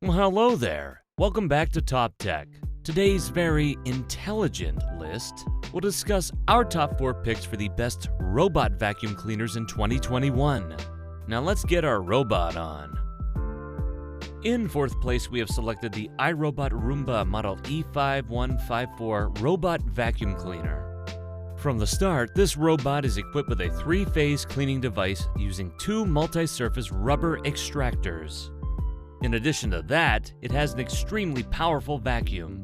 Well, hello there. Welcome back to Top Tech. Today's very intelligent list will discuss our top 4 picks for the best robot vacuum cleaners in 2021. Now let's get our robot on. In 4th place, we have selected the iRobot Roomba Model E5154 Robot Vacuum Cleaner. From the start, this robot is equipped with a 3-phase cleaning device using 2 multi-surface rubber extractors. In addition to that, it has an extremely powerful vacuum,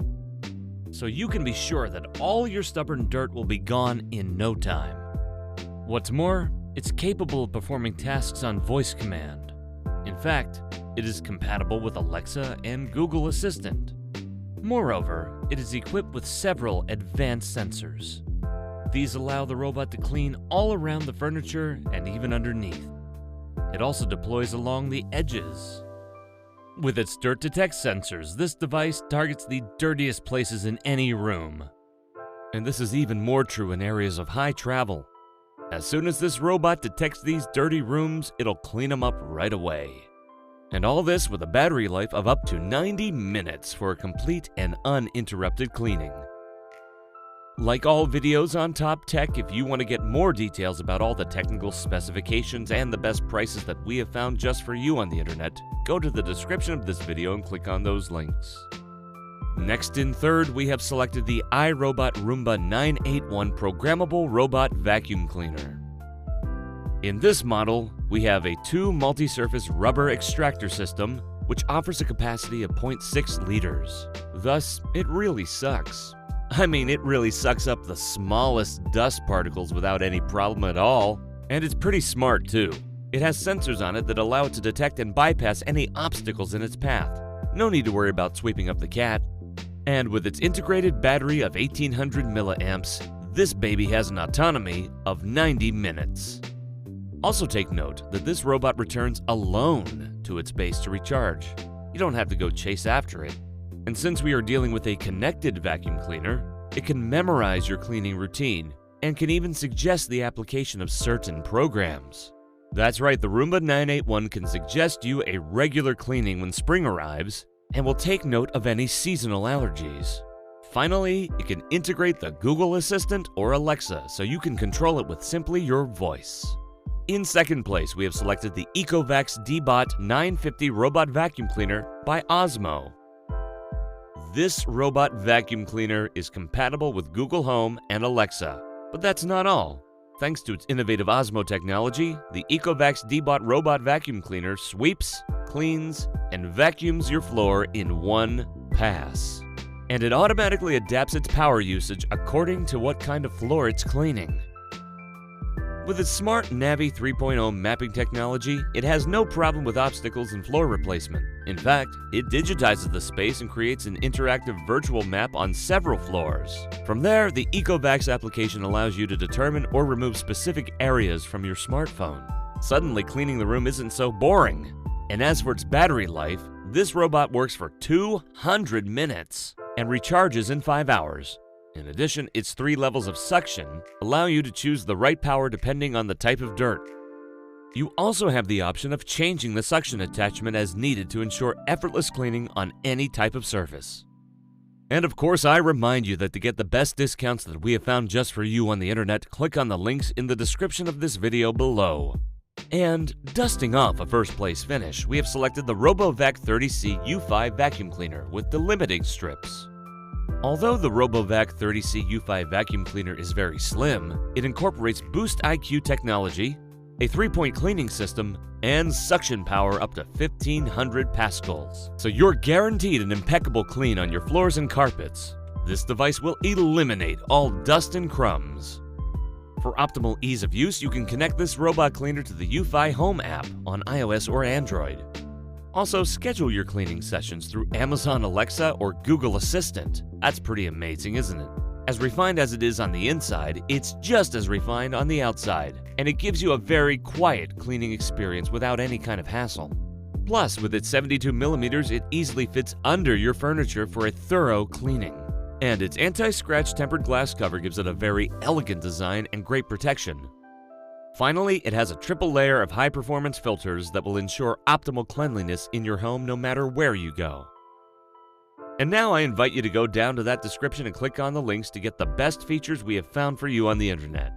so you can be sure that all your stubborn dirt will be gone in no time. What's more, it's capable of performing tasks on voice command. In fact, it is compatible with Alexa and Google Assistant. Moreover, it is equipped with several advanced sensors. These allow the robot to clean all around the furniture and even underneath. It also deploys along the edges. With its dirt detect sensors, this device targets the dirtiest places in any room. And this is even more true in areas of high travel. As soon as this robot detects these dirty rooms, it'll clean them up right away. And all this with a battery life of up to 90 minutes for a complete and uninterrupted cleaning. Like all videos on Top Tech, if you want to get more details about all the technical specifications and the best prices that we have found just for you on the internet, go to the description of this video and click on those links. Next in 3rd, we have selected the iRobot Roomba 981 Programmable Robot Vacuum Cleaner. In this model, we have a 2 multi-surface rubber extractor system, which offers a capacity of 0.6 liters. Thus, it really sucks. I mean, it really sucks up the smallest dust particles without any problem at all. And it's pretty smart too. It has sensors on it that allow it to detect and bypass any obstacles in its path. No need to worry about sweeping up the cat. And with its integrated battery of 1800 milliamps, this baby has an autonomy of 90 minutes. Also take note that this robot returns alone to its base to recharge. You don't have to go chase after it. And since we are dealing with a connected vacuum cleaner, it can memorize your cleaning routine and can even suggest the application of certain programs. That's right, the Roomba 981 can suggest you a regular cleaning when spring arrives and will take note of any seasonal allergies. Finally, it can integrate the Google Assistant or Alexa so you can control it with simply your voice. In 2nd place, we have selected the Ecovacs D-Bot 950 Robot Vacuum Cleaner by Osmo. This robot vacuum cleaner is compatible with Google Home and Alexa. But that's not all. Thanks to its innovative Osmo technology, the Ecovacs D-Bot Robot Vacuum Cleaner sweeps, cleans, and vacuums your floor in one pass. And it automatically adapts its power usage according to what kind of floor it's cleaning. With its smart Navi 3.0 mapping technology, it has no problem with obstacles and floor replacement. In fact, it digitizes the space and creates an interactive virtual map on several floors. From there, the Ecovacs application allows you to determine or remove specific areas from your smartphone. Suddenly, cleaning the room isn't so boring. And as for its battery life, this robot works for 200 minutes and recharges in 5 hours. In addition, its 3 levels of suction allow you to choose the right power depending on the type of dirt. You also have the option of changing the suction attachment as needed to ensure effortless cleaning on any type of surface. And of course, I remind you that to get the best discounts that we have found just for you on the internet, click on the links in the description of this video below. And dusting off a 1st place finish, we have selected the RoboVac 30C U5 vacuum cleaner with delimiting strips. Although the RoboVac 30C U5 vacuum cleaner is very slim, it incorporates Boost IQ technology, a 3-point cleaning system, and suction power up to 1500 pascals. So you're guaranteed an impeccable clean on your floors and carpets. This device will eliminate all dust and crumbs. For optimal ease of use, you can connect this robot cleaner to the UFi Home app on iOS or Android. Also, schedule your cleaning sessions through Amazon Alexa or Google Assistant. That's pretty amazing, isn't it? As refined as it is on the inside, it's just as refined on the outside, and it gives you a very quiet cleaning experience without any kind of hassle. Plus, with its 72mm, it easily fits under your furniture for a thorough cleaning. And its anti-scratch tempered glass cover gives it a very elegant design and great protection. Finally, it has a triple layer of high-performance filters that will ensure optimal cleanliness in your home no matter where you go. And now I invite you to go down to that description and click on the links to get the best features we have found for you on the internet.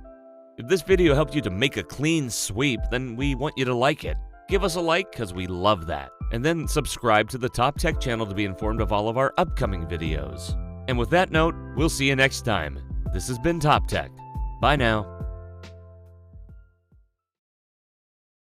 If this video helped you to make a clean sweep, then we want you to like it. Give us a like because we love that. And then subscribe to the Top Tech channel to be informed of all of our upcoming videos. And with that note, we'll see you next time. This has been Top Tech. Bye now.